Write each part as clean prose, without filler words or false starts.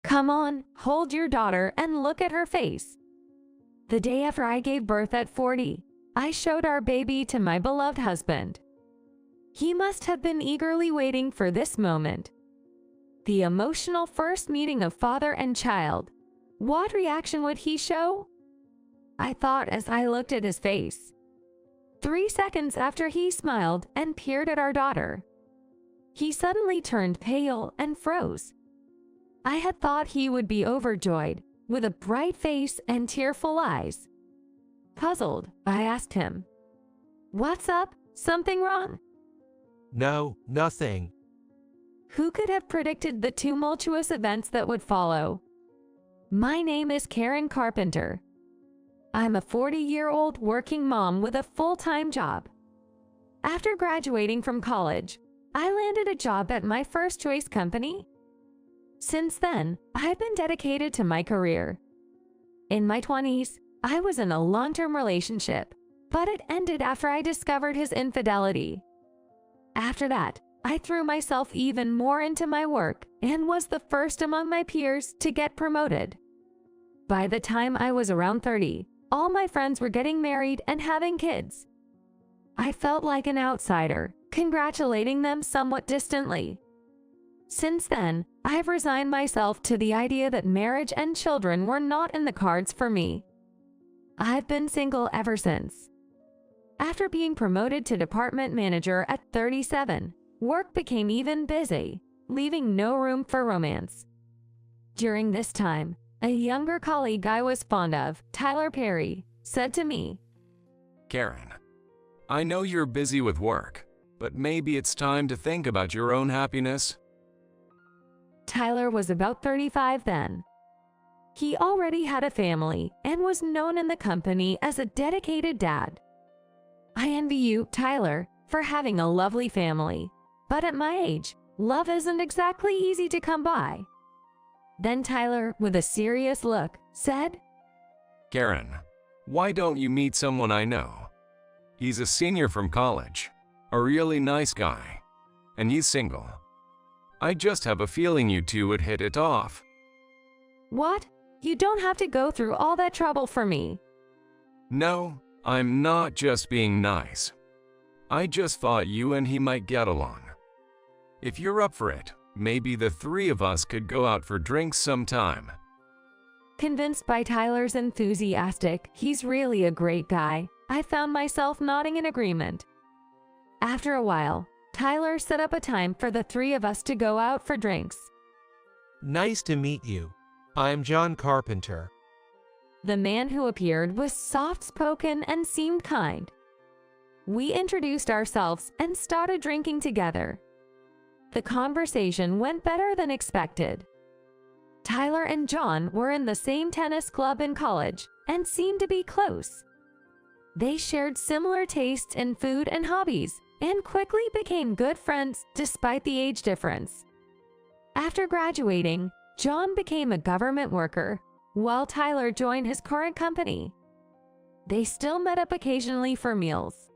Come on, hold your daughter and look at her face. The day after I gave birth at 40, I showed our baby to my beloved husband. He must have been eagerly waiting for this moment. The emotional first meeting of father and child. What reaction would he show? I thought as I looked at his face. 3 seconds after he smiled and peered at our daughter, he suddenly turned pale and froze. I had thought he would be overjoyed, with a bright face and tearful eyes. Puzzled, I asked him, "What's up? Something wrong?" No, nothing. Who could have predicted the tumultuous events that would follow? My name is Karen Carpenter. I'm a 40-year-old working mom with a full-time job. After graduating from college, I landed a job at my first-choice company. Since then, I've been dedicated to my career. In my 20s, I was in a long-term relationship, but it ended after I discovered his infidelity. After that, I threw myself even more into my work and was the first among my peers to get promoted. By the time I was around 30, all my friends were getting married and having kids. I felt like an outsider, congratulating them somewhat distantly. Since then, I've resigned myself to the idea that marriage and children were not in the cards for me. I've been single ever since. After being promoted to department manager at 37, work became even busy, leaving no room for romance. During this time, a younger colleague I was fond of, Tyler Perry, said to me, "Karen, I know you're busy with work, but maybe it's time to think about your own happiness." Tyler was about 35 then. He already had a family and was known in the company as a dedicated dad. I envy you, Tyler, for having a lovely family, but at my age, love isn't exactly easy to come by. Then Tyler, with a serious look, said, "Karen, why don't you meet someone I know? He's a senior from college, a really nice guy, and he's single. I just have a feeling you two would hit it off." "What? You don't have to go through all that trouble for me." "No, I'm not just being nice. I just thought you and he might get along. If you're up for it, maybe the three of us could go out for drinks sometime." Convinced by Tyler's enthusiastic, "He's really a great guy," I found myself nodding in agreement. After a while, Tyler set up a time for the three of us to go out for drinks. Nice to meet you. I'm John Carpenter. The man who appeared was soft-spoken and seemed kind. We introduced ourselves and started drinking together. The conversation went better than expected. Tyler and John were in the same tennis club in college and seemed to be close. They shared similar tastes in food and hobbies and quickly became good friends despite the age difference. After graduating, John became a government worker, while Tyler joined his current company. They still met up occasionally for meals.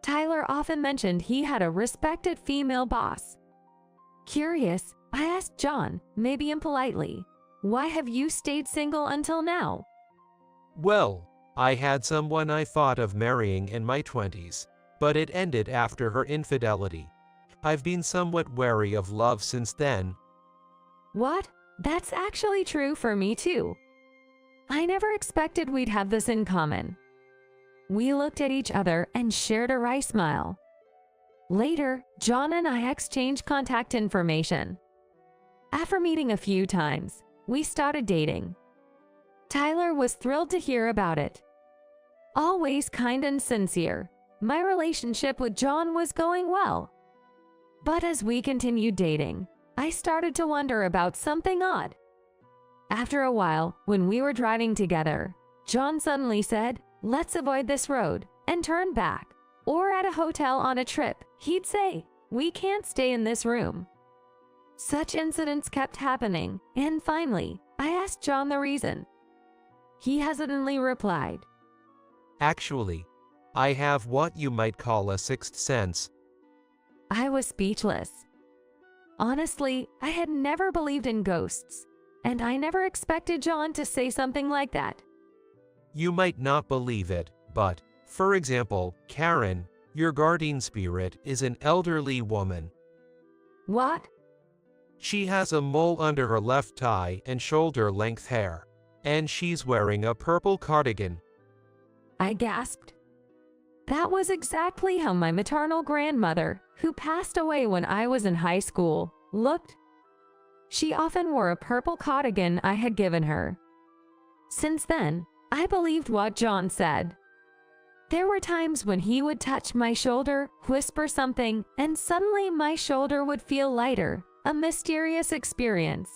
Tyler often mentioned he had a respected female boss. Curious, I asked John, maybe impolitely, "Why have you stayed single until now?" Well, I had someone I thought of marrying in my 20s, but it ended after her infidelity. I've been somewhat wary of love since then. What? That's actually true for me too. I never expected we'd have this in common. We looked at each other and shared a wry smile. Later, John and I exchanged contact information. After meeting a few times, we started dating. Tyler was thrilled to hear about it. Always kind and sincere, my relationship with John was going well. But as we continued dating, I started to wonder about something odd. After a while, when we were driving together, John suddenly said, "Let's avoid this road," and turn back. Or at a hotel on a trip, he'd say, "We can't stay in this room." Such incidents kept happening, and finally, I asked John the reason. He hesitantly replied, Actually, I have what you might call a sixth sense. I was speechless. Honestly, I had never believed in ghosts, and I never expected John to say something like that. You might not believe it, but, for example, Karen, your guardian spirit, is an elderly woman. What? She has a mole under her left eye and shoulder-length hair, and she's wearing a purple cardigan. I gasped. That was exactly how my maternal grandmother, who passed away when I was in high school, looked. She often wore a purple cardigan I had given her. Since then, I believed what John said. There were times when he would touch my shoulder, whisper something, and suddenly my shoulder would feel lighter, a mysterious experience.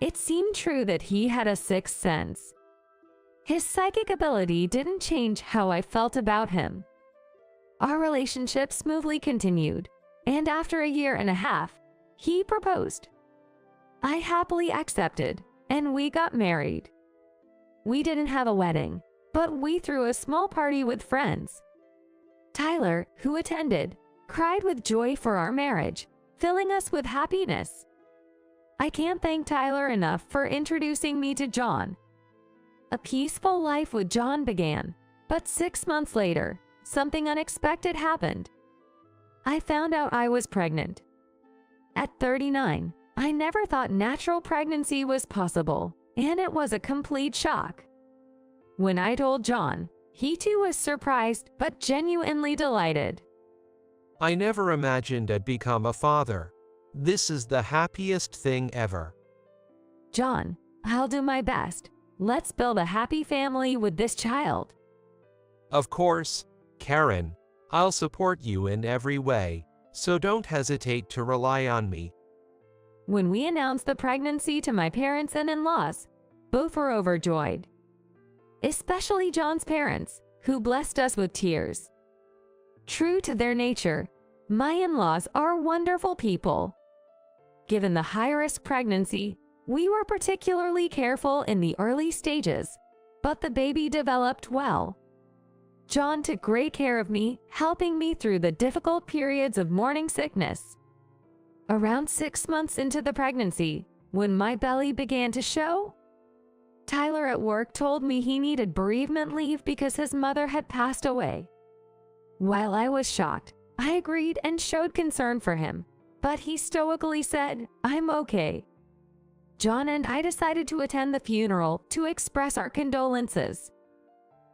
It seemed true that he had a sixth sense. His psychic ability didn't change how I felt about him. Our relationship smoothly continued, and after a year and a half, he proposed. I happily accepted, and we got married. We didn't have a wedding, but we threw a small party with friends. Tyler, who attended, cried with joy for our marriage, filling us with happiness. I can't thank Tyler enough for introducing me to John. A peaceful life with John began, but 6 months later, something unexpected happened. I found out I was pregnant. At 39, I never thought natural pregnancy was possible, and it was a complete shock. When I told John, he too was surprised but genuinely delighted. I never imagined I'd become a father. This is the happiest thing ever. John, I'll do my best. Let's build a happy family with this child. Of course, Karen, I'll support you in every way, so don't hesitate to rely on me. When we announced the pregnancy to my parents and in-laws, both were overjoyed. Especially John's parents, who blessed us with tears. True to their nature, my in-laws are wonderful people. Given the high-risk pregnancy, we were particularly careful in the early stages, but the baby developed well. John took great care of me, helping me through the difficult periods of morning sickness. Around 6 months into the pregnancy, when my belly began to show, Tyler at work told me he needed bereavement leave because his mother had passed away. While I was shocked, I agreed and showed concern for him, but he stoically said, "I'm okay." John and I decided to attend the funeral to express our condolences.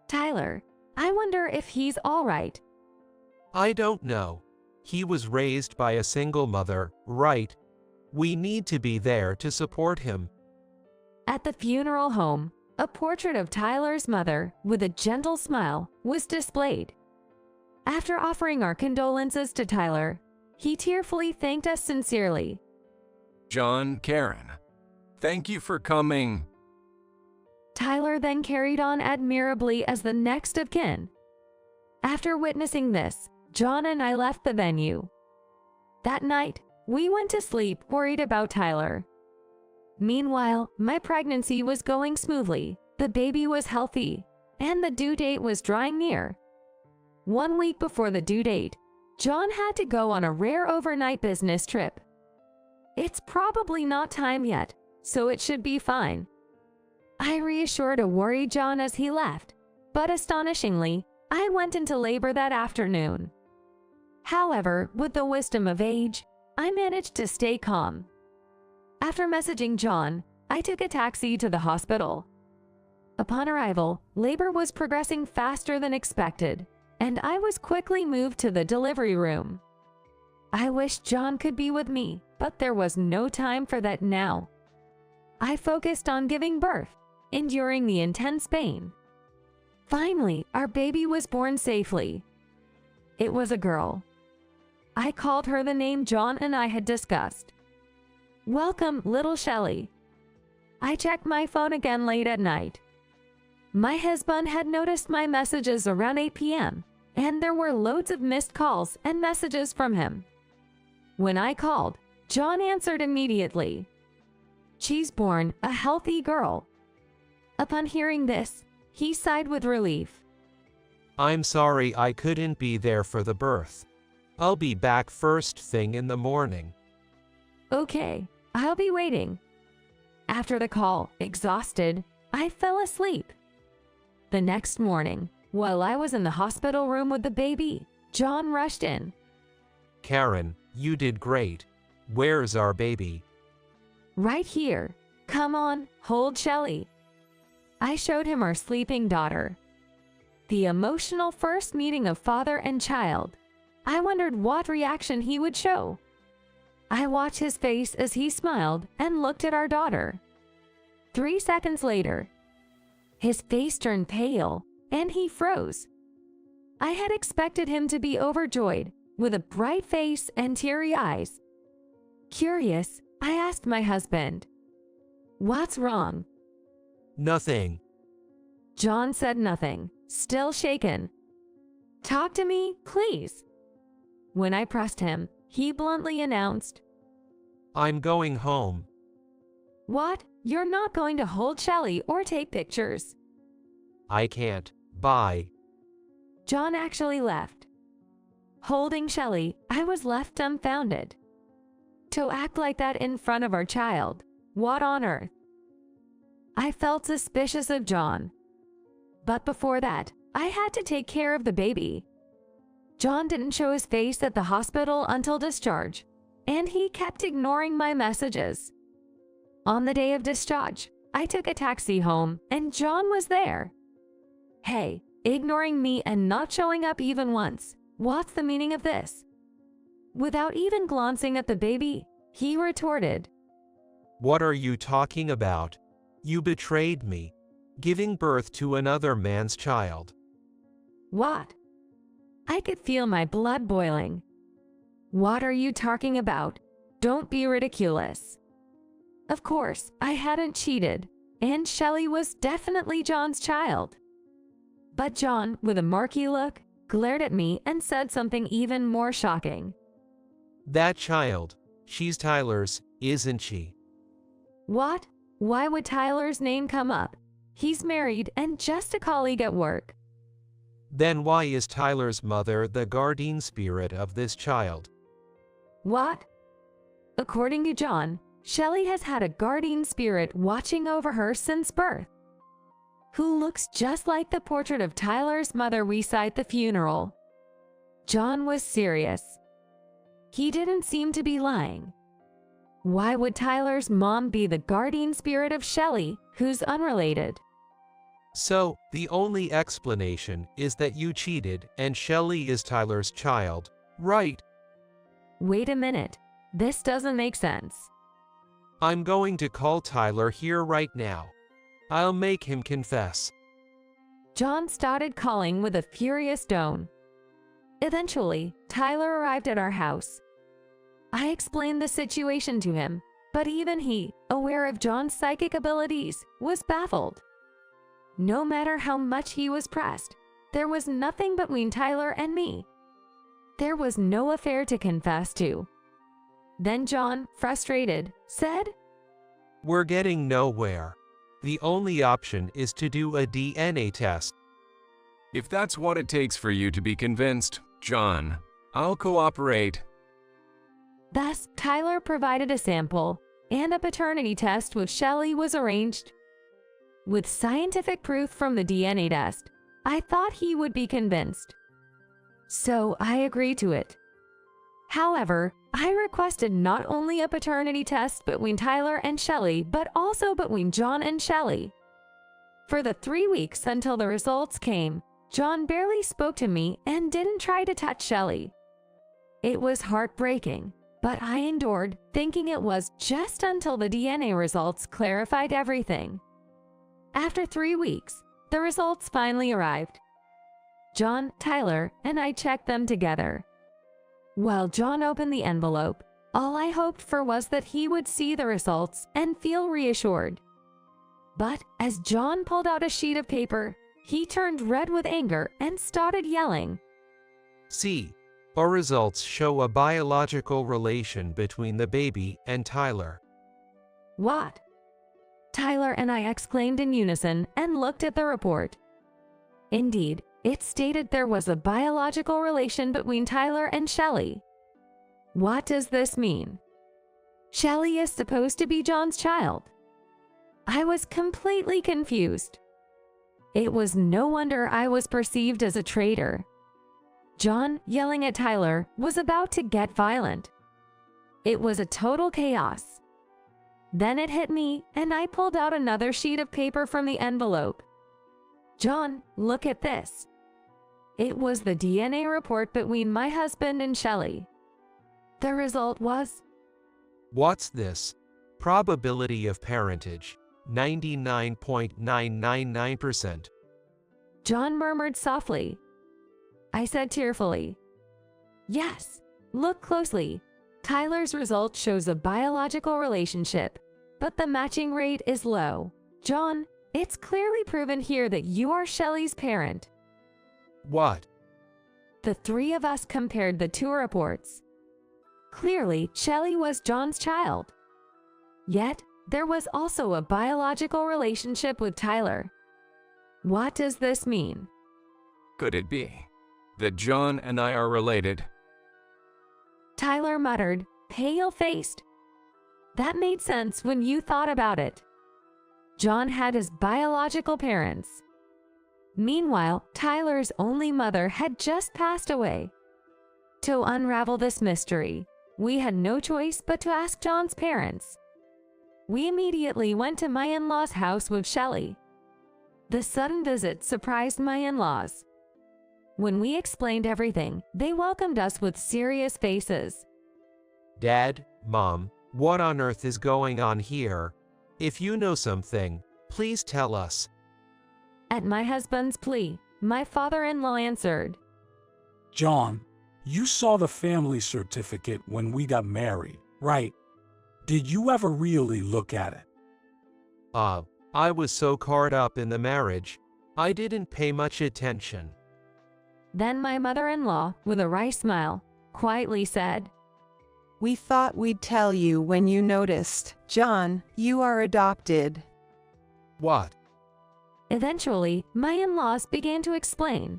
Tyler, I wonder if he's all right. I don't know. He was raised by a single mother, right? We need to be there to support him. At the funeral home, a portrait of Tyler's mother, with a gentle smile, was displayed. After offering our condolences to Tyler, he tearfully thanked us sincerely. John, Karen, thank you for coming. Tyler then carried on admirably as the next of kin. After witnessing this, John and I left the venue. That night, we went to sleep worried about Tyler. Meanwhile, my pregnancy was going smoothly, the baby was healthy, and the due date was drawing near. 1 week before the due date, John had to go on a rare overnight business trip. It's probably not time yet, so it should be fine. I reassured a worried John as he left, but astonishingly, I went into labor that afternoon. However, with the wisdom of age, I managed to stay calm. After messaging John, I took a taxi to the hospital. Upon arrival, labor was progressing faster than expected, and I was quickly moved to the delivery room. I wished John could be with me, but there was no time for that now. I focused on giving birth, enduring the intense pain. Finally, our baby was born safely. It was a girl. I called her the name John and I had discussed. "Welcome, little Shelley." I checked my phone again late at night. My husband had noticed my messages around 8 p.m., and there were loads of missed calls and messages from him. When I called, John answered immediately. "She's born a healthy girl." Upon hearing this, he sighed with relief. I'm sorry I couldn't be there for the birth. I'll be back first thing in the morning. "Okay, I'll be waiting." After the call, exhausted, I fell asleep. The next morning, while I was in the hospital room with the baby, John rushed in. Karen, you did great. Where's our baby? Right here. Come on, hold Shelly. I showed him our sleeping daughter. The emotional first meeting of father and child. I wondered what reaction he would show. I watched his face as he smiled and looked at our daughter. 3 seconds later, his face turned pale and he froze. I had expected him to be overjoyed, with a bright face and teary eyes. Curious, I asked my husband, "What's wrong?" Nothing. John said nothing, still shaken. "Talk to me, please." When I pressed him, he bluntly announced, I'm going home. "What? You're not going to hold Shelly or take pictures?" I can't. Bye. John actually left. Holding Shelly, I was left dumbfounded. To act like that in front of our child, what on earth? I felt suspicious of John. But before that, I had to take care of the baby. John didn't show his face at the hospital until discharge, and he kept ignoring my messages. On the day of discharge, I took a taxi home, and John was there. Hey, ignoring me and not showing up even once. What's the meaning of this? Without even glancing at the baby, he retorted, What are you talking about? You betrayed me, giving birth to another man's child. "What?" I could feel my blood boiling. "What are you talking about? Don't be ridiculous." Of course, I hadn't cheated, and Shelly was definitely John's child. But John, with a murky look, glared at me and said something even more shocking. That child, she's Tyler's, isn't she? What? Why would Tyler's name come up? He's married and just a colleague at work. Then why is Tyler's mother the guardian spirit of this child? What? According to John, Shelly has had a guardian spirit watching over her since birth, who looks just like the portrait of Tyler's mother we saw at the funeral. John was serious. He didn't seem to be lying. Why would Tyler's mom be the guardian spirit of Shelly, who's unrelated? So, the only explanation is that you cheated and Shelly is Tyler's child, right? Wait a minute. This doesn't make sense. I'm going to call Tyler here right now. I'll make him confess. John started calling with a furious tone. Eventually, Tyler arrived at our house. I explained the situation to him, but even he, aware of John's psychic abilities, was baffled. No matter how much he was pressed, there was nothing between Tyler and me. There was no affair to confess to. Then John, frustrated, said, We're getting nowhere. The only option is to do a DNA test. If that's what it takes for you to be convinced, John, I'll cooperate. Thus, Tyler provided a sample, and a paternity test with Shelly was arranged. With scientific proof from the DNA test, I thought he would be convinced. So I agreed to it. However, I requested not only a paternity test between Tyler and Shelly, but also between John and Shelly. For the 3 weeks until the results came, John barely spoke to me and didn't try to touch Shelly. It was heartbreaking, but I endured, thinking it was just until the DNA results clarified everything. After 3 weeks, the results finally arrived. John, Tyler, and I checked them together. While John opened the envelope, all I hoped for was that he would see the results and feel reassured. But as John pulled out a sheet of paper, he turned red with anger and started yelling. See, our results show a biological relation between the baby and Tyler. What? Tyler and I exclaimed in unison and looked at the report. Indeed, it stated there was a biological relation between Tyler and Shelly. What does this mean? Shelly is supposed to be John's child. I was completely confused. It was no wonder I was perceived as a traitor. John, yelling at Tyler, was about to get violent. It was a total chaos. Then it hit me, and I pulled out another sheet of paper from the envelope. John, look at this. It was the DNA report between my husband and Shelley. The result was... What's this? Probability of parentage, 99.999%. John murmured softly. I said tearfully, yes, look closely. Tyler's result shows a biological relationship, but the matching rate is low. John, it's clearly proven here that you are Shelley's parent. What? The three of us compared the two reports. Clearly, Shelley was John's child. Yet, there was also a biological relationship with Tyler. What does this mean? Could it be that John and I are related? Tyler muttered, pale-faced. That made sense when you thought about it. John had his biological parents. Meanwhile, Tyler's only mother had just passed away. To unravel this mystery, we had no choice but to ask John's parents. We immediately went to my in-laws' house with Shelley. The sudden visit surprised my in-laws. When we explained everything, they welcomed us with serious faces. Dad, Mom, what on earth is going on here? If you know something, please tell us. At my husband's plea, my father-in-law answered, John, you saw the family certificate when we got married, right? Did you ever really look at it? I was so caught up in the marriage, I didn't pay much attention. Then my mother-in-law, with a wry smile, quietly said, We thought we'd tell you when you noticed. John, you are adopted. What? Eventually, my in-laws began to explain.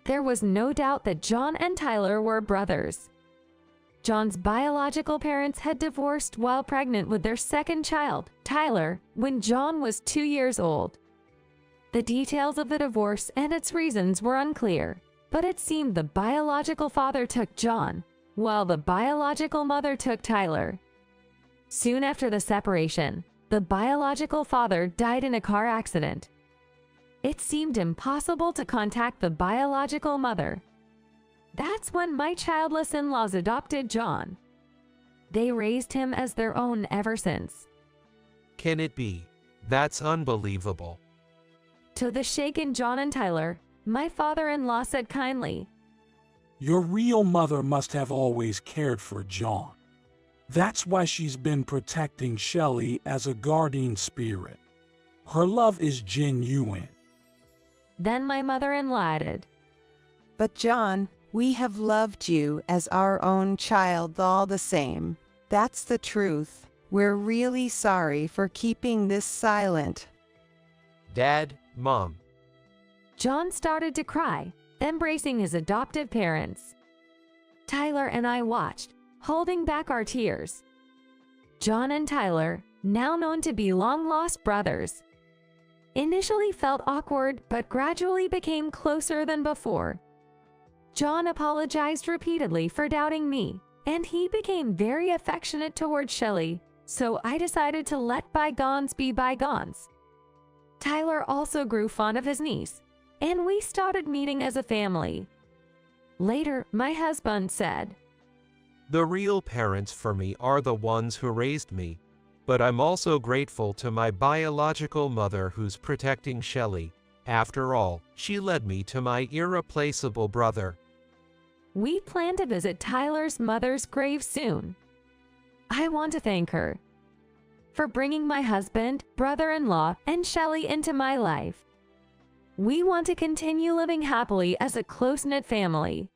There was no doubt that John and Tyler were brothers. John's biological parents had divorced while pregnant with their second child, Tyler, when John was 2 years old. The details of the divorce and its reasons were unclear, but it seemed the biological father took John, while the biological mother took Tyler. Soon after the separation, the biological father died in a car accident. It seemed impossible to contact the biological mother. That's when my childless in-laws adopted John. They raised him as their own ever since. Can it be? That's unbelievable. To the shaken John and Tyler, my father-in-law said kindly, Your real mother must have always cared for John. That's why she's been protecting Shelley as a guardian spirit. Her love is genuine. Then my mother-in-law added, But John, we have loved you as our own child all the same. That's the truth. We're really sorry for keeping this silent. Dad, Mom. John started to cry, embracing his adoptive parents. Tyler and I watched, holding back our tears. John and Tyler, now known to be long-lost brothers, initially felt awkward but gradually became closer than before. John apologized repeatedly for doubting me, and he became very affectionate toward Shelley, so I decided to let bygones be bygones. Tyler also grew fond of his niece, and we started meeting as a family. Later, my husband said, The real parents for me are the ones who raised me, but I'm also grateful to my biological mother who's protecting Shelley. After all, she led me to my irreplaceable brother. We plan to visit Tyler's mother's grave soon. I want to thank her for bringing my husband, brother-in-law, and Shelley into my life. We want to continue living happily as a close-knit family.